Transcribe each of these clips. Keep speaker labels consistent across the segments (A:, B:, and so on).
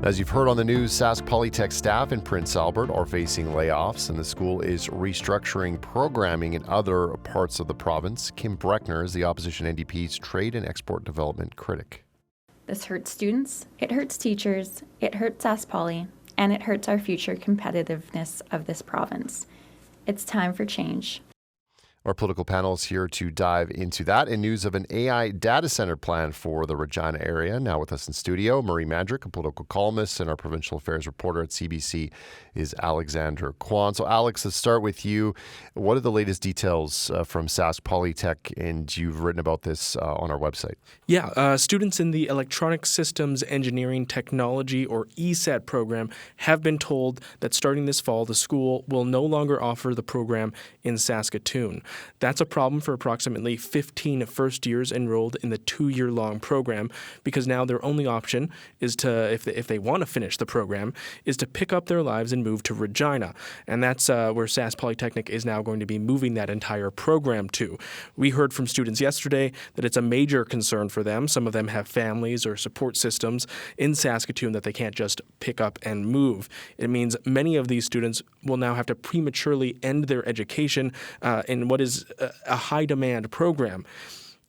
A: As you've heard on the news, Sask Polytech staff in Prince Albert are facing layoffs, and the school is restructuring programming in other parts of the province. Kim Breckner is the opposition NDP's trade and export development critic.
B: This hurts students, it hurts teachers, it hurts Sask Poly, and it hurts our future competitiveness of this province. It's time for change.
A: Our political panel is here to dive into that and news of an AI data center plan for the Regina area. Now with us in studio, Murray Mandryk, a political columnist, and our provincial affairs reporter at CBC is Alexander Quon. So Alex, let's start with you. What are the latest details from Sask Polytech? And you've written about this on our website.
C: Yeah, students in the Electronic Systems Engineering Technology, or ESET program, have been told that starting this fall, the school will no longer offer the program in Saskatoon. That's a problem for approximately 15 first years enrolled in the 2-year-long program, because now their only option is to, if they want to finish the program, is to pick up their lives and move to Regina. And that's where Sask Polytechnic is now going to be moving that entire program to. We heard from students yesterday that it's a major concern for them. Some of them have families or support systems in Saskatoon that they can't just pick up and move. It means many of these students will now have to prematurely end their education in what is a high-demand program.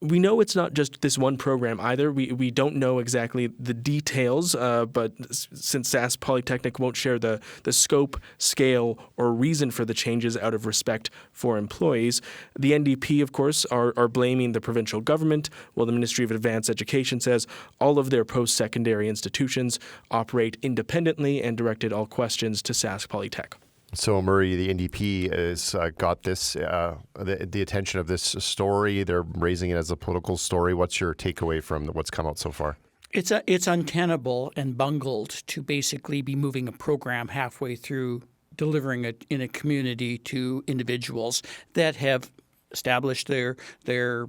C: We know it's not just this one program either. We don't know exactly the details, but since Sask Polytechnic won't share the scope, scale, or reason for the changes out of respect for employees, the NDP, of course, are blaming the provincial government, while the Ministry of Advanced Education says all of their post-secondary institutions operate independently and directed all questions to Sask Polytech.
A: So, Murray, the NDP has got this, the attention of this story. They're raising it as a political story. What's your takeaway from what's come out so far?
D: It's untenable and bungled to basically be moving a program halfway through delivering it in a community to individuals that have established their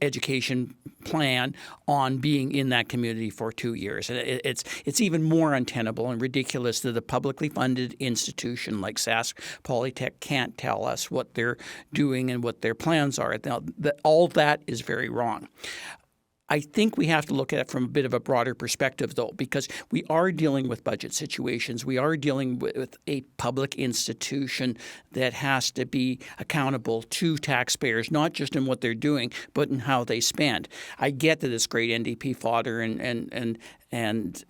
D: education plan on being in that community for 2 years. And it's even more untenable and ridiculous that a publicly funded institution like Sask Polytech can't tell us what they're doing and what their plans are. Now, all that is very wrong. I think we have to look at it from a bit of a broader perspective, though, because we are dealing with budget situations. We are dealing with a public institution that has to be accountable to taxpayers, not just in what they're doing, but in how they spend. I get that it's great NDP fodder and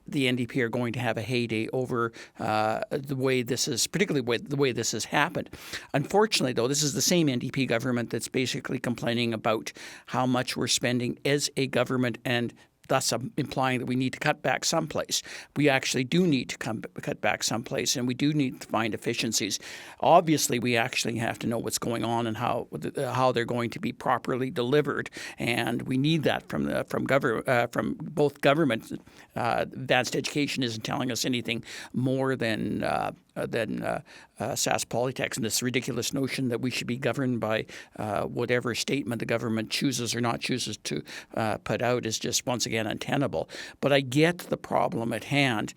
D: the NDP are going to have a heyday over the way this is, particularly the way this has happened. Unfortunately, though, this is the same NDP government that's basically complaining about how much we're spending as a government, and thus implying that we need to cut back someplace. We actually do need to cut back someplace, and we do need to find efficiencies. Obviously, we actually have to know what's going on and how they're going to be properly delivered, and we need that from both governments. Advanced education isn't telling us anything more than Sask Polytech, and this ridiculous notion that we should be governed by whatever statement the government chooses or not chooses to put out is just once again untenable. But I get the problem at hand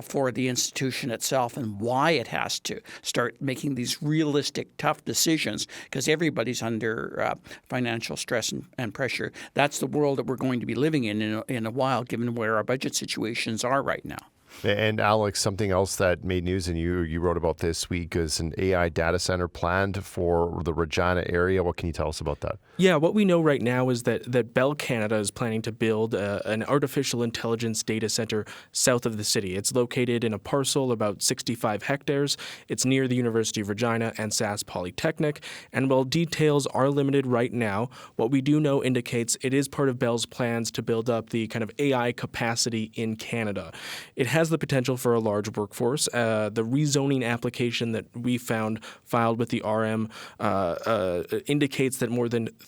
D: for the institution itself and why it has to start making these realistic, tough decisions, because everybody's under financial stress and pressure. That's the world that we're going to be living in a while, given where our budget situations are right now.
A: And Alex, something else that made news, and you wrote about this week, is an AI data center planned for the Regina area. What can you tell us about that?
C: Yeah, what we know right now is that Bell Canada is planning to build an artificial intelligence data center south of the city. It's located in a parcel about 65 hectares. It's near the University of Regina and Sask Polytechnic. And while details are limited right now, what we do know indicates it is part of Bell's plans to build up the kind of AI capacity in Canada. It has the potential for a large workforce. The rezoning application that we found filed with the RM indicates that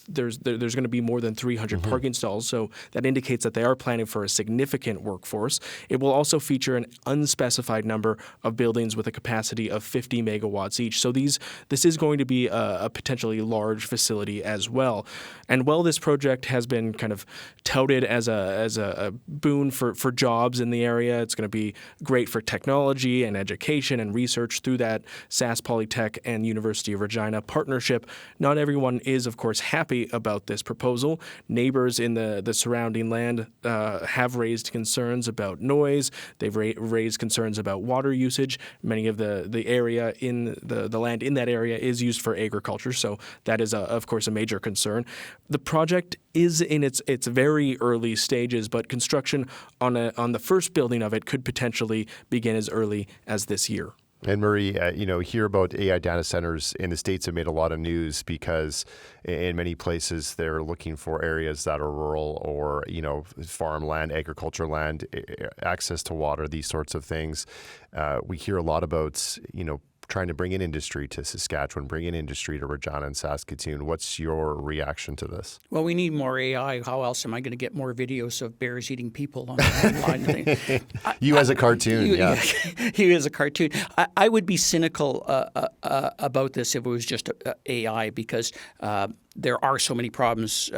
C: there's going to be more than 300 parking stalls, so that indicates that they are planning for a significant workforce. It will also feature an unspecified number of buildings with a capacity of 50 megawatts each. So this is going to be a potentially large facility as well. And while this project has been kind of touted as a boon for jobs in the area, it's going to be great for technology and education and research through that Sask Polytech and University of Regina partnership. Not everyone is, of course, happy about this proposal. Neighbors in the surrounding land have raised concerns about noise. They've raised concerns about water usage. Many of the area in the land in that area is used for agriculture, so that is, of course, a major concern. The project is in its very early stages, but construction on the first building of it could potentially begin as early as this year.
A: And Murray, hear about AI data centers in the States have made a lot of news because in many places they're looking for areas that are rural or, farmland, agriculture land, access to water, these sorts of things. We hear a lot about, trying to bring in industry to Saskatchewan, bring in industry to Regina and Saskatoon. What's your reaction to this?
D: Well, we need more AI. How else am I going to get more videos of bears eating people online?
A: You as a cartoon, yeah.
D: You as a cartoon. I would be cynical about this if it was just AI because there are so many problems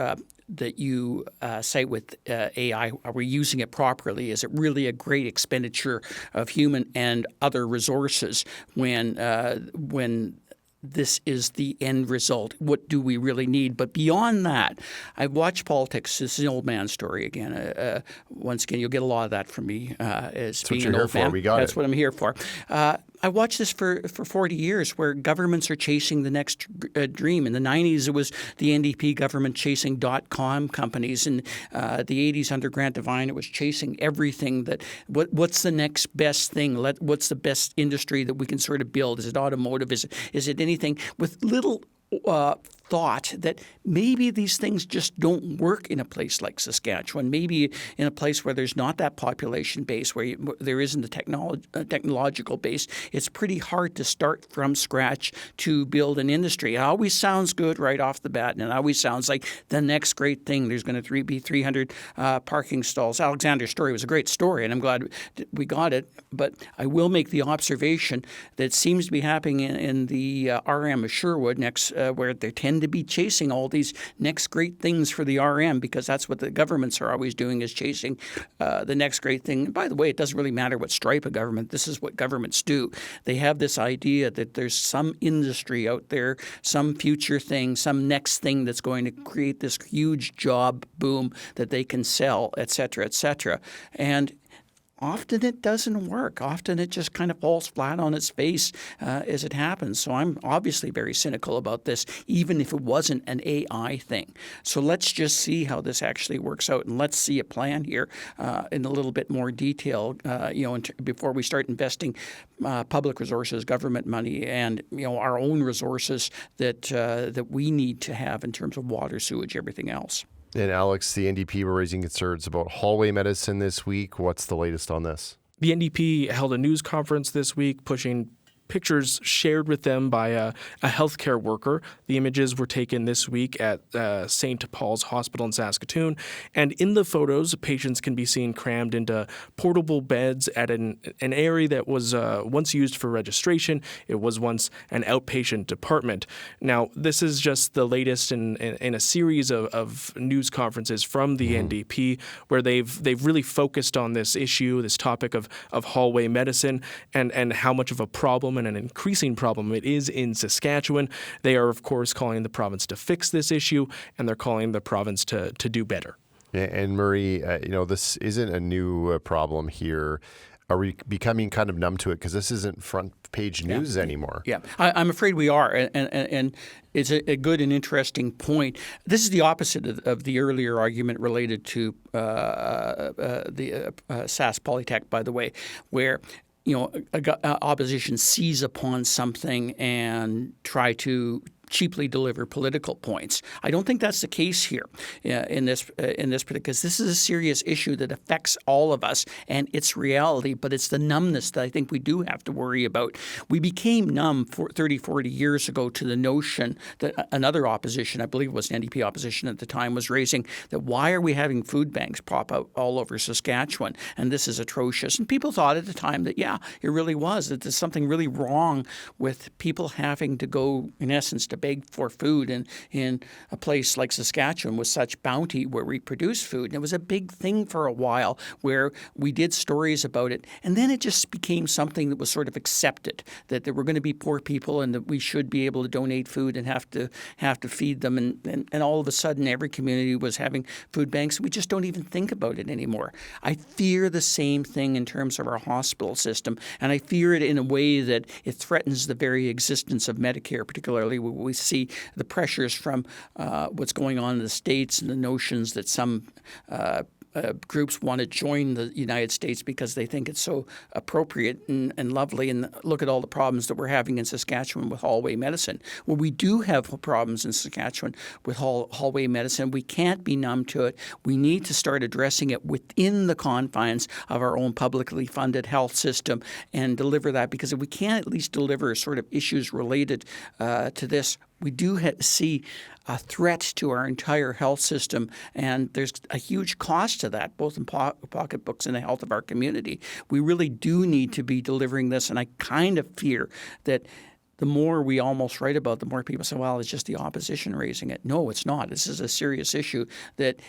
D: that you cite with AI. Are we using it properly? Is it really a great expenditure of human and other resources when this is the end result? What do we really need? But beyond that, I've watched politics. This is an old man story again. Once again, you'll get a lot of that from me as being an old man. That's what I'm here for. I watched this for 40 years where governments are chasing the next dream. In the 90s, it was the NDP government chasing .com companies. In the 80s, under Grant Devine, it was chasing everything. What's the next best thing? What's the best industry that we can sort of build? Is it automotive? Is it anything? With little thought that maybe these things just don't work in a place like Saskatchewan, maybe in a place where there's not that population base, where there isn't a technological base. It's pretty hard to start from scratch to build an industry. It always sounds good right off the bat, and it always sounds like the next great thing. There's going to be 300 parking stalls. Alexander's story was a great story, and I'm glad we got it. But I will make the observation that it seems to be happening in the RM of Sherwood, where they tend to be chasing all these next great things for the RM, because that's what the governments are always doing, is chasing the next great thing. And by the way, it doesn't really matter what stripe of government. This is what governments do. They have this idea that there's some industry out there, some future thing, some next thing that's going to create this huge job boom that they can sell, et cetera, et cetera. And often it doesn't work. Often it just kind of falls flat on its face as it happens. So I'm obviously very cynical about this, even if it wasn't an AI thing. So let's just see how this actually works out, and let's see a plan here in a little bit more detail, before we start investing public resources, government money, and our own resources that we need to have in terms of water, sewage, everything else.
A: And Alex, the NDP were raising concerns about hallway medicine this week. What's the latest on this?
C: The NDP held a news conference this week pushing pictures shared with them by a healthcare worker. The images were taken this week at St. Paul's Hospital in Saskatoon. And in the photos, patients can be seen crammed into portable beds at an area that was once used for registration. It was once an outpatient department. Now, this is just the latest in a series of news conferences from the NDP, where they've really focused on this issue, this topic of hallway medicine, and how much of a problem and an increasing problem it is in Saskatchewan. They are, of course, calling the province to fix this issue, and they're calling the province to do better.
A: Yeah, and Murray, this isn't a new problem here. Are we becoming kind of numb to it because this isn't front page news anymore? Yeah,
D: I'm afraid we are, and it's a good and interesting point. This is the opposite of the earlier argument related to the Sask Polytech, by the way, where opposition seize upon something and try to cheaply deliver political points. I don't think that's the case here in this because this is a serious issue that affects all of us and its reality, but it's the numbness that I think we do have to worry about. We became numb 30, 40 years ago to the notion that another opposition, I believe it was NDP opposition at the time, was raising that why are we having food banks pop up all over Saskatchewan, and this is atrocious. And people thought at the time that, it really was, that there's something really wrong with people having to go, in essence, to beg for food in a place like Saskatchewan with such bounty where we produce food. And it was a big thing for a while where we did stories about it. And then it just became something that was sort of accepted, that there were going to be poor people and that we should be able to donate food and have to feed them. And all of a sudden, every community was having food banks. We just don't even think about it anymore. I fear the same thing in terms of our hospital system, and I fear it in a way that it threatens the very existence of Medicare, particularly when we see the pressures from what's going on in the States and the notions that some groups want to join the United States because they think it's so appropriate and lovely. And look at all the problems that we're having in Saskatchewan with hallway medicine. Well, we do have problems in Saskatchewan with hallway medicine. We can't be numb to it. We need to start addressing it within the confines of our own publicly funded health system and deliver that, because if we can't at least deliver sort of issues related to this, we do see a threat to our entire health system, and there's a huge cost to that, both in pocketbooks and the health of our community. We really do need to be delivering this, and I kind of fear that the more we almost write about, the more people say, well, it's just the opposition raising it. No, it's not. This is a serious issue that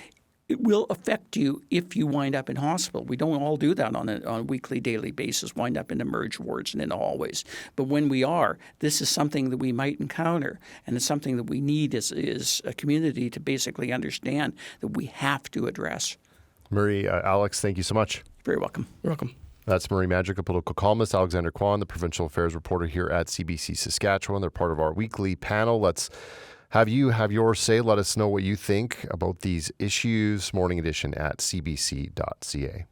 D: it will affect you if you wind up in hospital. We don't all do that on a weekly, daily basis, wind up in emerge wards and in the hallways. But when we are, this is something that we might encounter, and it's something that we need as a community to basically understand that we have to address.
A: Murray, Alex, thank you so much.
D: Very welcome.
C: You're welcome.
A: That's Murray Mandryk, a political columnist, Alexander Quon, the provincial affairs reporter here at CBC Saskatchewan. They're part of our weekly panel. Let's have you have your say. Let us know what you think about these issues. Morning edition at cbc.ca.